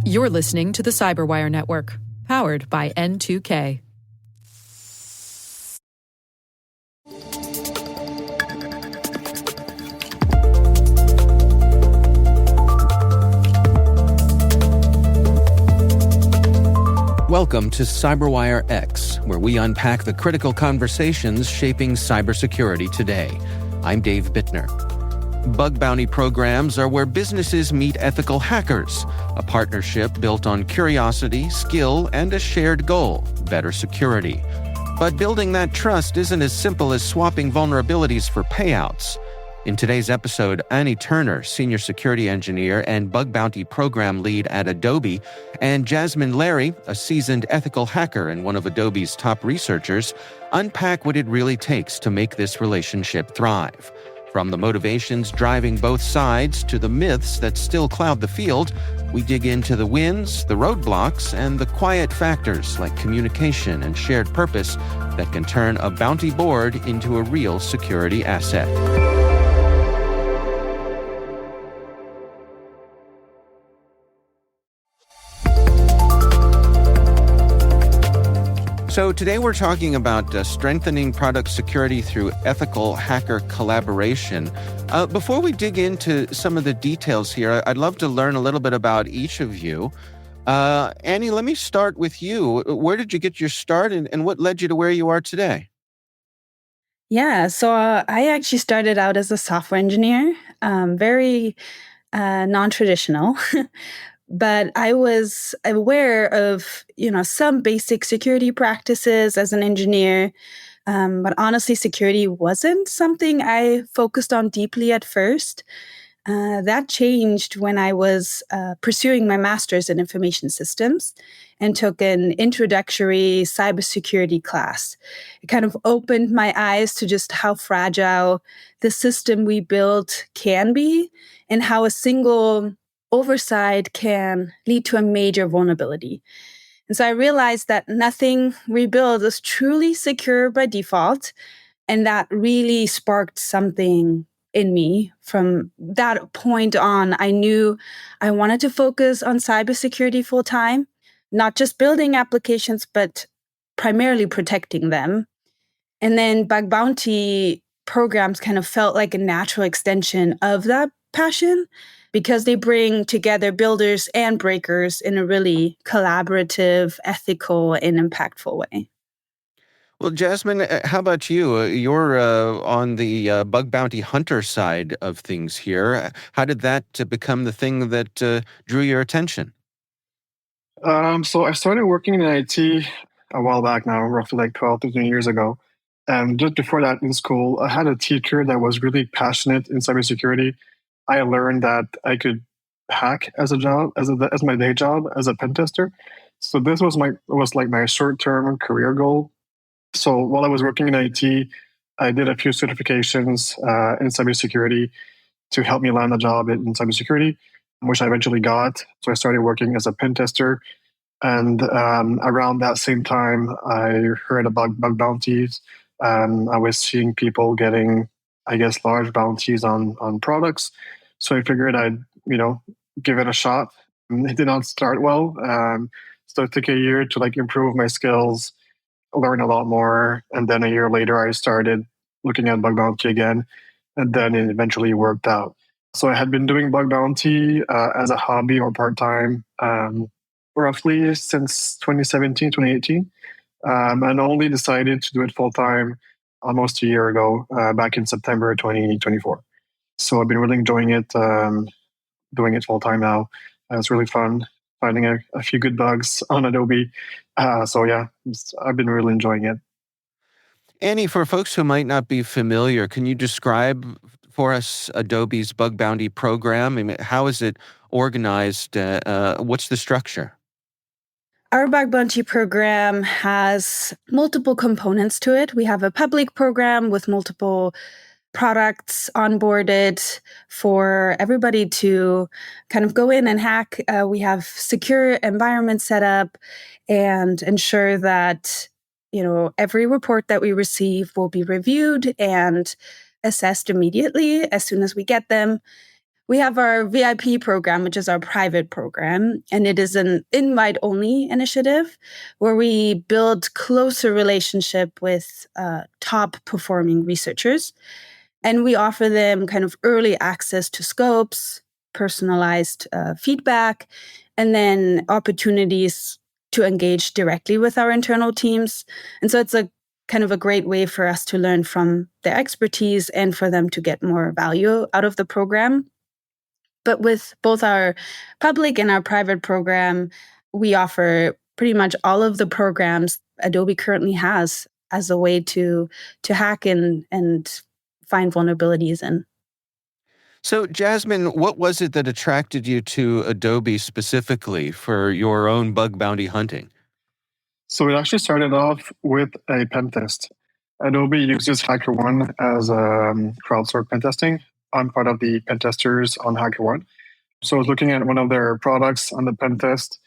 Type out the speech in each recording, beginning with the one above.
You're listening to the CyberWire Network, powered by N2K. Welcome to CyberWire-X, where we unpack the critical conversations shaping cybersecurity today. I'm Dave Bittner. Bug bounty programs are where businesses meet ethical hackers, a partnership built on curiosity, skill, and a shared goal, better security. But building that trust isn't as simple as swapping vulnerabilities for payouts. In today's episode, Annie Turner, Senior Security Engineer and Bug Bounty Program Lead at Adobe, and Jasmine Larry, a seasoned ethical hacker and one of Adobe's top researchers, unpack what it really takes to make this relationship thrive. From the motivations driving both sides to the myths that still cloud the field, we dig into the wins, the roadblocks, and the quiet factors like communication and shared purpose that can turn a bounty board into a real security asset. So today we're talking about strengthening product security through ethical hacker collaboration. Before we dig into some of the details here, I'd love to learn a little bit about each of you. Annie, let me start with you. Where did you get your start and what led you to where you are today? Yeah, so I actually started out as a software engineer, very non-traditional. But I was aware of, some basic security practices as an engineer. But honestly, security wasn't something I focused on deeply at first. That changed when I was pursuing my master's in information systems and took an introductory cybersecurity class. It kind of opened my eyes to just how fragile the system we built can be and how a single oversight can lead to a major vulnerability. And so I realized that nothing we build is truly secure by default. And that really sparked something in me. From that point on, I knew I wanted to focus on cybersecurity full time, not just building applications, but primarily protecting them. And then bug bounty programs kind of felt like a natural extension of that passion, because they bring together builders and breakers in a really collaborative, ethical, and impactful way. Well, Jasmine, how about you? You're on the bug bounty hunter side of things here. How did that become the thing that drew your attention? So I started working in IT a while back now, roughly like 12, 13 years ago. And just before that in school, I had a teacher that was really passionate in cybersecurity. I learned that I could hack as a job, as my day job, as a pen tester. So this was like my short-term career goal. So while I was working in IT, I did a few certifications in cybersecurity to help me land a job in cybersecurity, which I eventually got. So I started working as a pen tester. And around that same time, I heard about bug bounties. I was seeing people getting, I guess, large bounties on products. So I figured I'd, give it a shot. It did not start well. So it took a year to improve my skills, learn a lot more. And then a year later, I started looking at bug bounty again. And then it eventually worked out. So I had been doing bug bounty as a hobby or part-time roughly since 2017, 2018, and only decided to do it full-time almost a year ago, back in September 2024. So I've been really enjoying it, doing it full-time now. It's really fun, finding a few good bugs on Adobe. So yeah, I've been really enjoying it. Annie, for folks who might not be familiar, can you describe for us Adobe's bug bounty program? I mean, how is it organized? What's the structure? Our bug bounty program has multiple components to it. We have a public program with multiple products onboarded for everybody to kind of go in and hack. We have secure environments set up and ensure that every report that we receive will be reviewed and assessed immediately as soon as we get them. We have our VIP program, which is our private program, and it is an invite-only initiative where we build closer relationship with top performing researchers. And we offer them kind of early access to scopes, personalized feedback, and then opportunities to engage directly with our internal teams. And so it's a kind of a great way for us to learn from their expertise and for them to get more value out of the program. But with both our public and our private program, we offer pretty much all of the programs Adobe currently has as a way to hack and find vulnerabilities in. So, Jasmine, what was it that attracted you to Adobe specifically for your own bug bounty hunting? So it actually started off with a pen test. Adobe uses HackerOne as crowdsourced pen testing. I'm part of the pen testers on HackerOne. So I was looking at one of their products on the pen test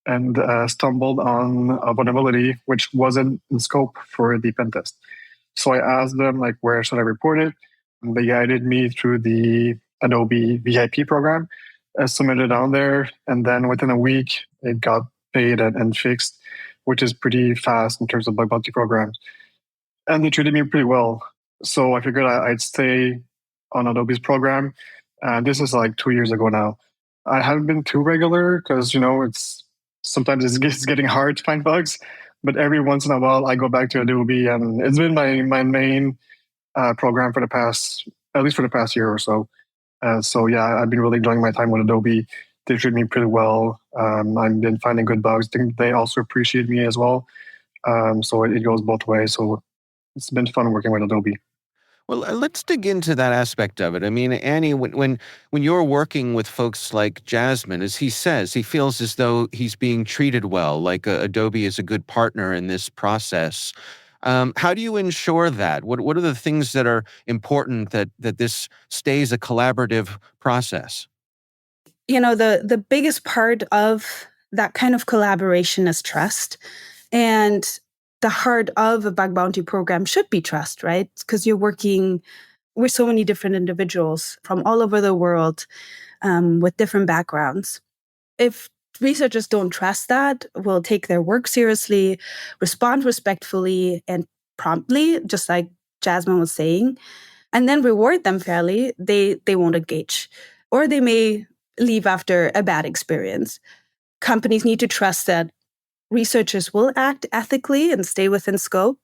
and stumbled on a vulnerability which wasn't in scope for the pen test. So I asked them, like, where should I report it? And they guided me through the Adobe VIP program. I submitted on there, and then within a week, it got paid and fixed, which is pretty fast in terms of bug bounty programs. And they treated me pretty well. So I figured I'd stay on Adobe's program. And this is like 2 years ago now. I haven't been too regular because, it's sometimes it's getting hard to find bugs. But every once in a while, I go back to Adobe, and it's been my main program for the past year or so. So yeah, I've been really enjoying my time with Adobe. They treat me pretty well. I've been finding good bugs. I think they also appreciate me as well. So it goes both ways. So it's been fun working with Adobe. Well, let's dig into that aspect of it. I mean, Annie, when you're working with folks like Jasmine, as he says, he feels as though he's being treated well, like Adobe is a good partner in this process. How do you ensure that? What are the things that are important that this stays a collaborative process? The biggest part of that kind of collaboration is trust. And the heart of a bug bounty program should be trust, right? Because you're working with so many different individuals from all over the world with different backgrounds. If researchers don't trust that, will take their work seriously, respond respectfully and promptly, just like Jasmine was saying, and then reward them fairly, they won't engage. Or they may leave after a bad experience. Companies need to trust that researchers will act ethically and stay within scope,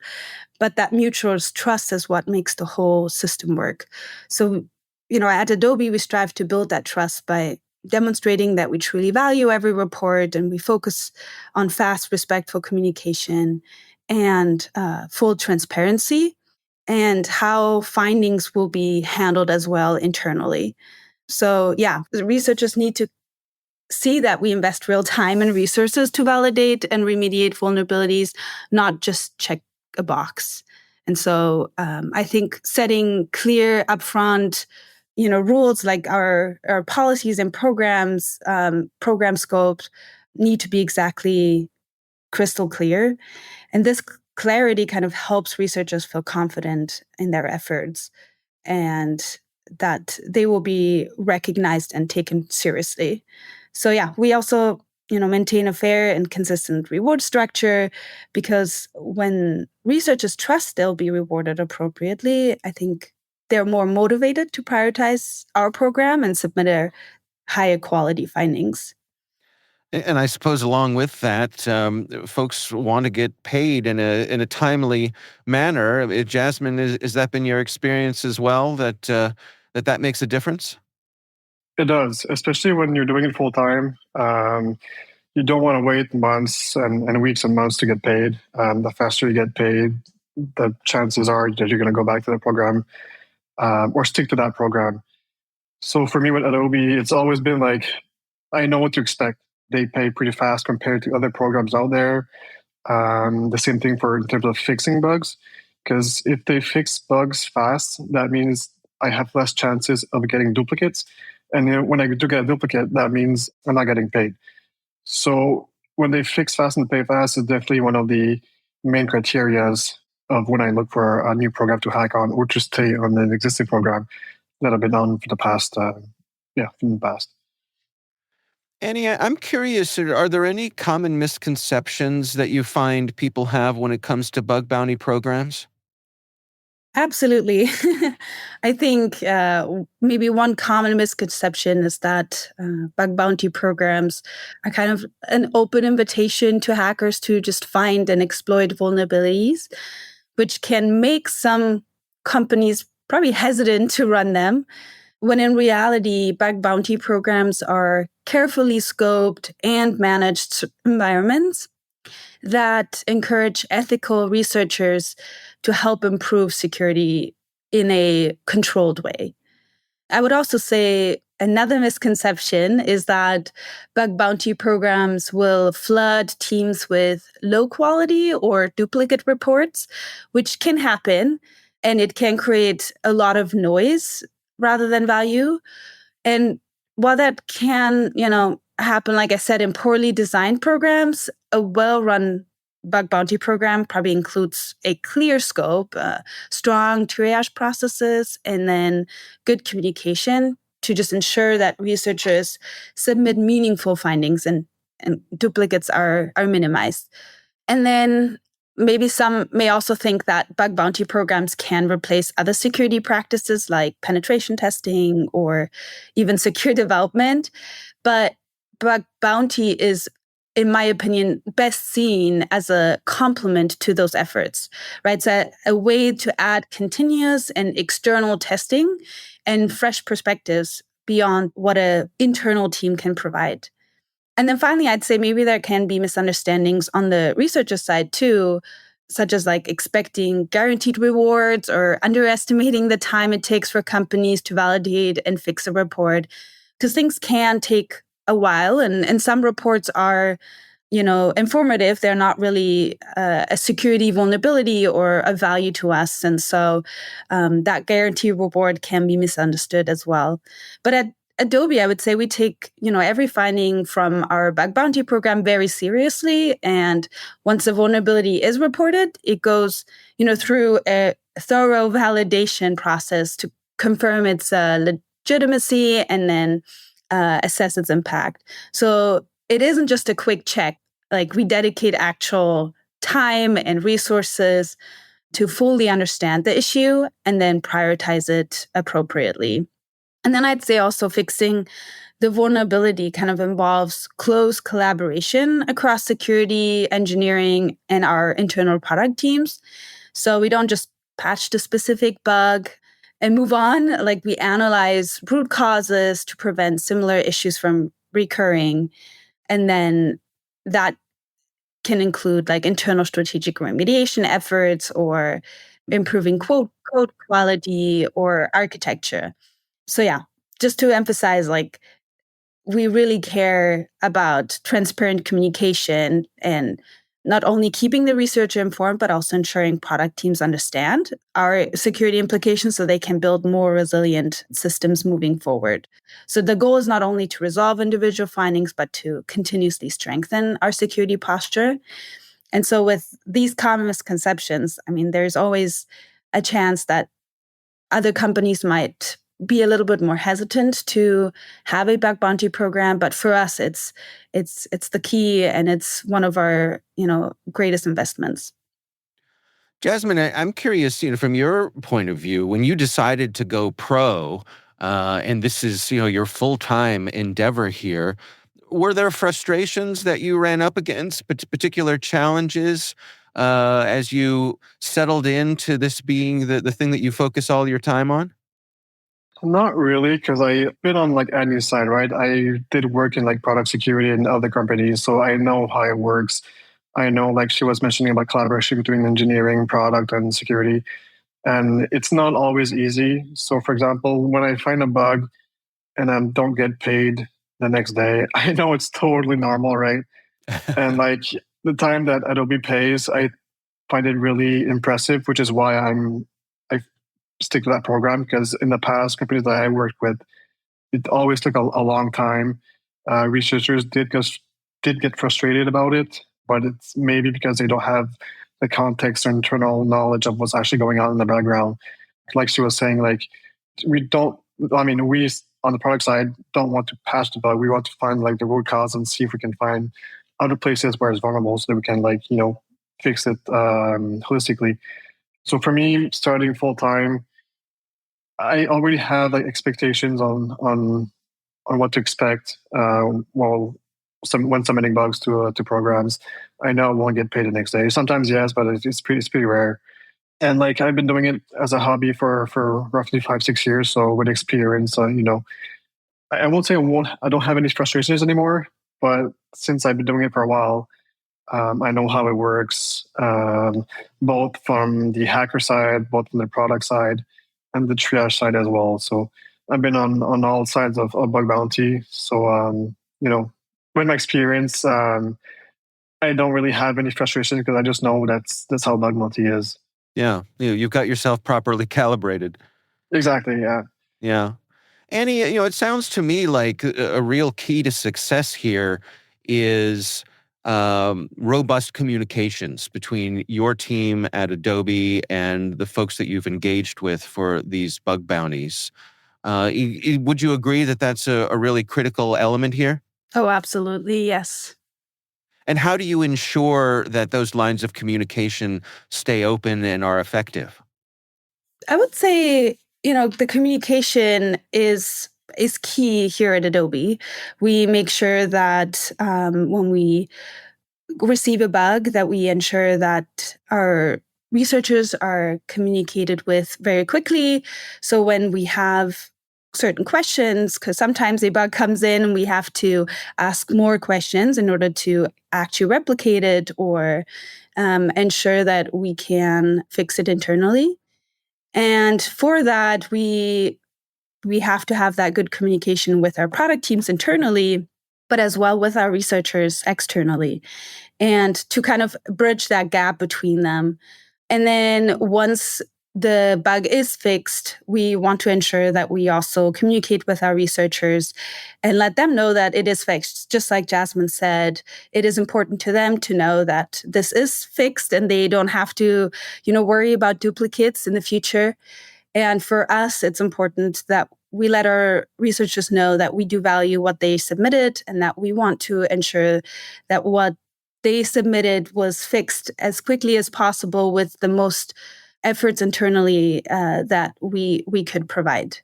but that mutual trust is what makes the whole system work. So, at Adobe, we strive to build that trust by demonstrating that we truly value every report and we focus on fast, respectful communication and full transparency and how findings will be handled as well internally. So yeah, the researchers need to see that we invest real time and resources to validate and remediate vulnerabilities, not just check a box. And so I think setting clear upfront, rules like our policies and programs, program scopes need to be exactly crystal clear. And this clarity kind of helps researchers feel confident in their efforts and that they will be recognized and taken seriously. So yeah, we also, maintain a fair and consistent reward structure because when researchers trust they'll be rewarded appropriately, I think they're more motivated to prioritize our program and submit a higher quality findings. And I suppose along with that, folks want to get paid in a timely manner. Jasmine, has that been your experience as well? That makes a difference? It does, especially when you're doing it full time. You don't want to wait months and weeks and months to get paid. The faster you get paid, the chances are that you're going to go back to the program or stick to that program. So for me with Adobe, it's always been like, I know what to expect. They pay pretty fast compared to other programs out there. The same thing in terms of fixing bugs, because if they fix bugs fast, that means I have less chances of getting duplicates. And when I do get a duplicate, that means I'm not getting paid. So when they fix fast and pay fast is definitely one of the main criterias of when I look for a new program to hack on or to stay on an existing program that I've been on for the past from the past. Annie, I'm curious, are there any common misconceptions that you find people have when it comes to bug bounty programs? Absolutely. I think maybe one common misconception is that bug bounty programs are kind of an open invitation to hackers to just find and exploit vulnerabilities, which can make some companies probably hesitant to run them, when in reality, bug bounty programs are carefully scoped and managed environments that encourage ethical researchers to help improve security in a controlled way. I would also say another misconception is that bug bounty programs will flood teams with low quality or duplicate reports, which can happen, and it can create a lot of noise rather than value. And while that can, happen, like I said, in poorly designed programs, a well-run bug bounty program probably includes a clear scope, strong triage processes, and then good communication to just ensure that researchers submit meaningful findings and duplicates are minimized. And then maybe some may also think that bug bounty programs can replace other security practices like penetration testing or even secure development. But bug bounty is, in my opinion, best seen as a complement to those efforts, right? So a way to add continuous and external testing and fresh perspectives beyond what an internal team can provide. And then finally, I'd say maybe there can be misunderstandings on the researcher side too, such as like expecting guaranteed rewards or underestimating the time it takes for companies to validate and fix a report. Because things can take a while, and some reports are, informative. They're not really a security vulnerability or a value to us. And so that guaranteed reward can be misunderstood as well. But at Adobe, I would say we take, every finding from our bug bounty program very seriously. And once a vulnerability is reported, it goes, through a thorough validation process to confirm its legitimacy and then assess its impact. So it isn't just a quick check. Like, we dedicate actual time and resources to fully understand the issue and then prioritize it appropriately. And then I'd say also fixing the vulnerability kind of involves close collaboration across security, engineering, and our internal product teams. So we don't just patch the specific bug and move on. Like, we analyze root causes to prevent similar issues from recurring. And then that can include like internal strategic remediation efforts or improving code quality or architecture. So yeah, just to emphasize, like, we really care about transparent communication and not only keeping the researcher informed, but also ensuring product teams understand our security implications so they can build more resilient systems moving forward. So the goal is not only to resolve individual findings, but to continuously strengthen our security posture. And so with these common misconceptions, I mean, there's always a chance that other companies might be a little bit more hesitant to have a bug bounty program, but for us, it's the key, and it's one of our greatest investments. Jasmine, I'm curious, from your point of view, when you decided to go pro, and this is your full-time endeavor here, were there frustrations that you ran up against, particular challenges as you settled into this being the thing that you focus all your time on? Not really, because I've been on like Annie's side, right? I did work in like product security in other companies, so I know how it works. I know, like she was mentioning, about collaboration between engineering, product, and security, and it's not always easy. So, for example, when I find a bug and I don't get paid the next day, I know it's totally normal, right? And like the time that Adobe pays, I find it really impressive, which is why I stick to that program, because in the past companies that I worked with, it always took a long time. Researchers did get frustrated about it, but it's maybe because they don't have the context or internal knowledge of what's actually going on in the background. Like she was saying, like we don't. I mean, we on the product side, don't want to patch the bug. We want to find like the root cause and see if we can find other places where it's vulnerable so that we can fix it holistically. So for me, starting full time, I already have like expectations on what to expect. When submitting bugs to programs, I know I won't get paid the next day. Sometimes yes, but it's pretty rare. And like I've been doing it as a hobby for roughly 5-6 years. So with experience, I won't say I don't have any frustrations anymore. But since I've been doing it for a while, I know how it works, both from the hacker side, both from the product side, and the triage side as well. So I've been on all sides of bug bounty. So with my experience, I don't really have any frustration because I just know that's how bug bounty is. Yeah, you've got yourself properly calibrated. Exactly. Yeah. Yeah. Annie, it sounds to me like a real key to success here is robust communications between your team at Adobe and the folks that you've engaged with for these bug bounties. Would you agree that that's a really critical element here? Oh, absolutely. Yes. And how do you ensure that those lines of communication stay open and are effective? I would say, the communication is key here at Adobe. We make sure that when we receive a bug, that we ensure that our researchers are communicated with very quickly. So when we have certain questions, because sometimes a bug comes in and we have to ask more questions in order to actually replicate it or ensure that we can fix it internally. And for that, we have to have that good communication with our product teams internally, but as well with our researchers externally, and to kind of bridge that gap between them. And then once the bug is fixed, we want to ensure that we also communicate with our researchers and let them know that it is fixed. Just like Jasmine said, it is important to them to know that this is fixed and they don't have to, worry about duplicates in the future. And for us, it's important that we let our researchers know that we do value what they submitted and that we want to ensure that what they submitted was fixed as quickly as possible with the most efforts internally that we could provide.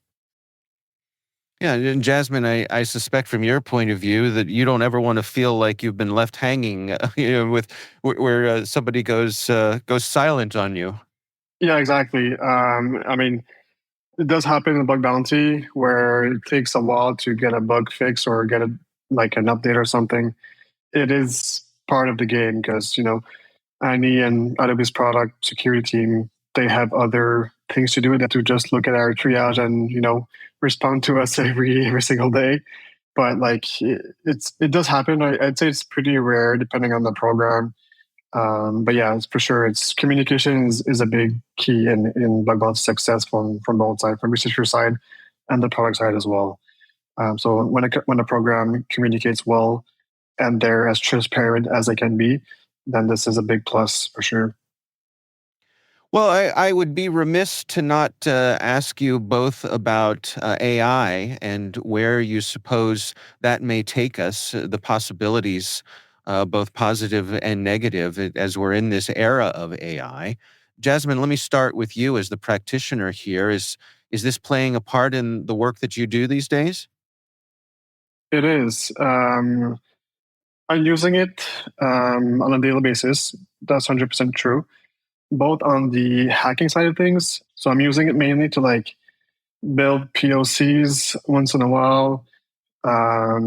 Yeah, and Jasmine, I suspect from your point of view that you don't ever want to feel like you've been left hanging, with where somebody goes silent on you. Yeah, exactly. I mean, it does happen in bug bounty where it takes a while to get a bug fix or get like an update or something. It is part of the game because Annie and Adobe's product security team, they have other things to do than to just look at our triage and respond to us every single day. But like it does happen. I'd say it's pretty rare depending on the program. But yeah, it's for sure. It's communication is a big key in bug bounty success from both sides, from researcher side and the product side as well. So when a program communicates well and they're as transparent as they can be, then this is a big plus for sure. Well, I would be remiss to not ask you both about AI and where you suppose that may take us, the possibilities, both positive and negative, as we're in this era of AI. Jasmine, let me start with you as the practitioner here. Is this playing a part in the work that you do these days? It is. I'm using it on a daily basis. That's 100% true. Both on the hacking side of things. So I'm using it mainly to like build POCs once in a while.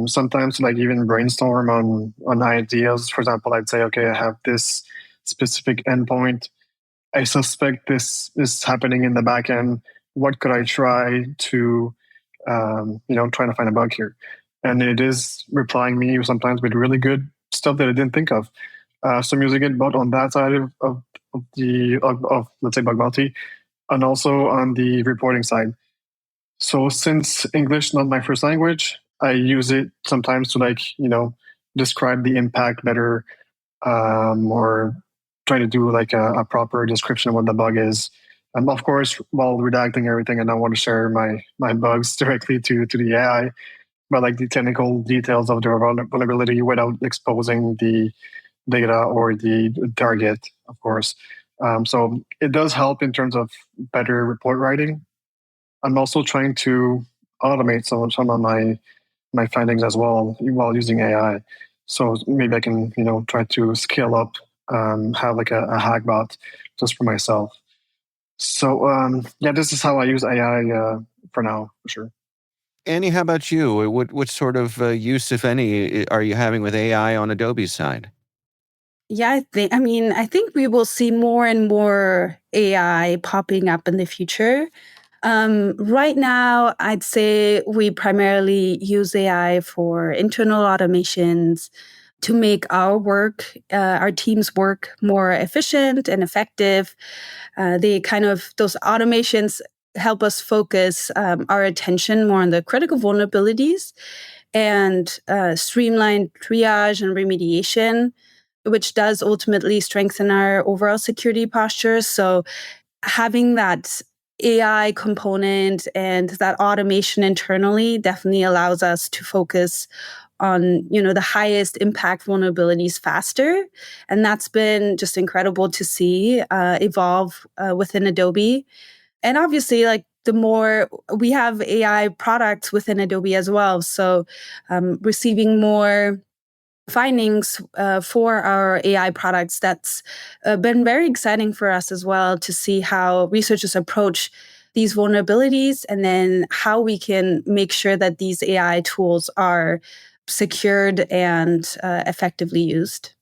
Sometimes to like even brainstorm on ideas. For example, I'd say, okay, I have this specific endpoint. I suspect this is happening in the back end. What could I try to, trying to find a bug here? And it is replying me sometimes with really good stuff that I didn't think of. So I'm using it both on that side of let's say bug bounty, and also on the reporting side. So since English not my first language, I use it sometimes to describe the impact better, or try to do like a proper description of what the bug is. Of course, while redacting everything, I don't want to share my bugs directly to the AI, but like the technical details of the vulnerability without exposing the data or the target, of course. So it does help in terms of better report writing. I'm also trying to automate some of my findings as well while using AI. So maybe I can try to scale up, have like a hack bot just for myself. So yeah, this is how I use AI for now, for sure. Annie, how about you? What sort of use, if any, are you having with AI on Adobe's side? Yeah, I think we will see more and more AI popping up in the future. Right now, I'd say we primarily use AI for internal automations to make our team's work more efficient and effective. Those automations help us focus our attention more on the critical vulnerabilities and streamline triage and remediation, which does ultimately strengthen our overall security posture. So having that AI component and that automation internally definitely allows us to focus on, the highest impact vulnerabilities faster. And that's been just incredible to see evolve within Adobe. And obviously, like the more we have AI products within Adobe as well. So receiving more findings for our AI products, that's been very exciting for us as well to see how researchers approach these vulnerabilities and then how we can make sure that these AI tools are secured and effectively used.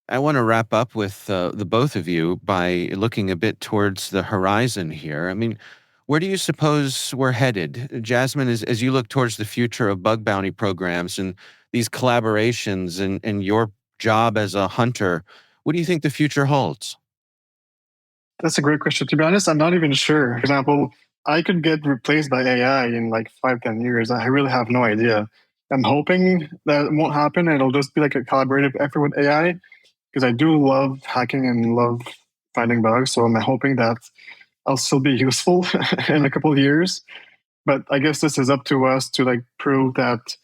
I want to wrap up with the both of you by looking a bit towards the horizon here. I mean, where do you suppose we're headed? Jasmine, as you look towards the future of bug bounty programs and these collaborations and your job as a hunter, what do you think the future holds? That's a great question. To be honest, I'm not even sure. For example, I could get replaced by AI in like 5-10 years. I really have no idea. I'm hoping that won't happen and it'll just be like a collaborative effort with AI because I do love hacking and love finding bugs. So I'm hoping that I'll still be useful in a couple of years. But I guess this is up to us to like prove that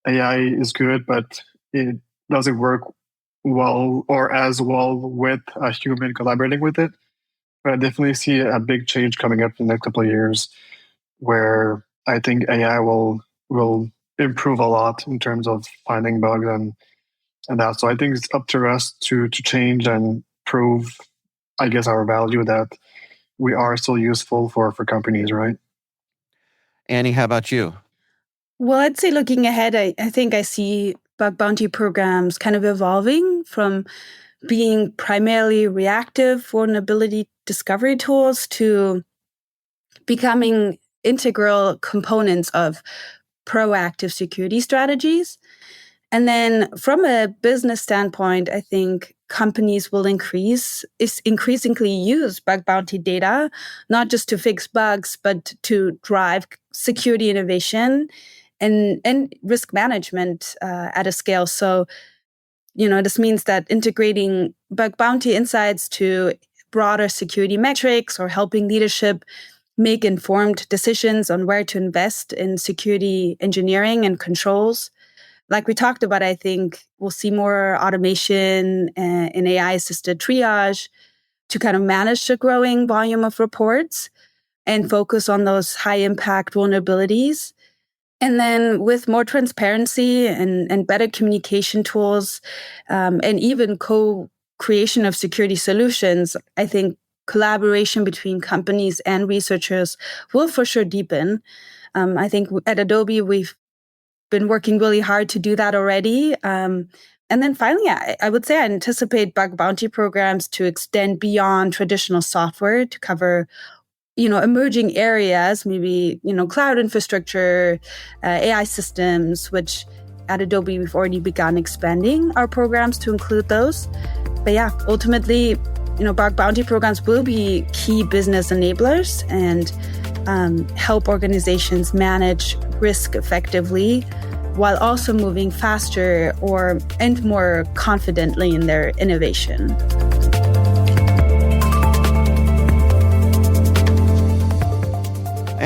AI is good, but it doesn't work well or as well with a human collaborating with it. But I definitely see a big change coming up in the next couple of years where I think AI will improve a lot in terms of finding bugs and that. So I think it's up to us to change and prove, I guess, our value that we are still useful for companies, right? Annie, how about you? Well, I'd say looking ahead, I think I see bug bounty programs kind of evolving from being primarily reactive vulnerability discovery tools to becoming integral components of proactive security strategies. And then from a business standpoint, I think companies will increasingly use bug bounty data, not just to fix bugs, but to drive security innovation and risk management at a scale. So, this means that integrating bug bounty insights to broader security metrics or helping leadership make informed decisions on where to invest in security engineering and controls. Like we talked about, I think we'll see more automation and AI-assisted triage to kind of manage the growing volume of reports and focus on those high-impact vulnerabilities. And then with more transparency and better communication tools and even co-creation of security solutions, I think collaboration between companies and researchers will for sure deepen. I think at Adobe, we've been working really hard to do that already. And then finally, I would say I anticipate bug bounty programs to extend beyond traditional software to cover emerging areas, maybe, cloud infrastructure, AI systems, which at Adobe, we've already begun expanding our programs to include those. But yeah, ultimately, bug bounty programs will be key business enablers and help organizations manage risk effectively while also moving faster and more confidently in their innovation.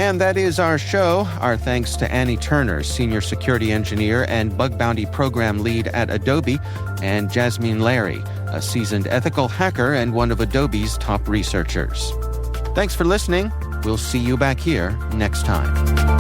And that is our show. Our thanks to Annie Turner, Senior Security Engineer and Bug Bounty Program Lead at Adobe, and Jasmine Larry, a seasoned ethical hacker and one of Adobe's top researchers. Thanks for listening. We'll see you back here next time.